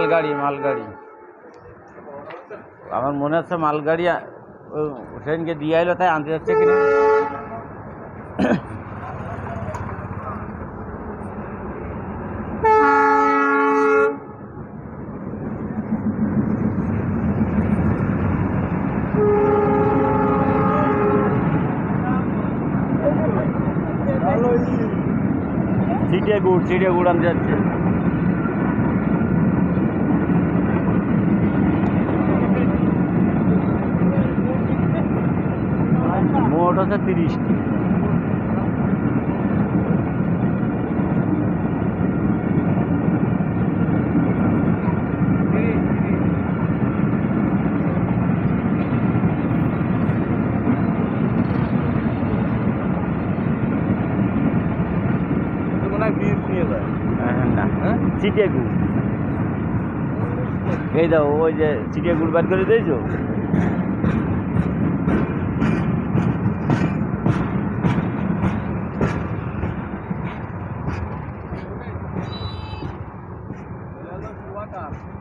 মালগাড়ি মালগাড়ি আমার মনে হচ্ছে মালগাড়ি সেদিনকে দিয়ে এলো, তাই আনতে যাচ্ছে কিনা। চিড়ে গুড় আনতে যাচ্ছে। মোট হচ্ছে 30টি। না চিটিয়া গুড়, এই দাও ওই যে চিটিয়া গুড় বার করে দিয়েছো। Water.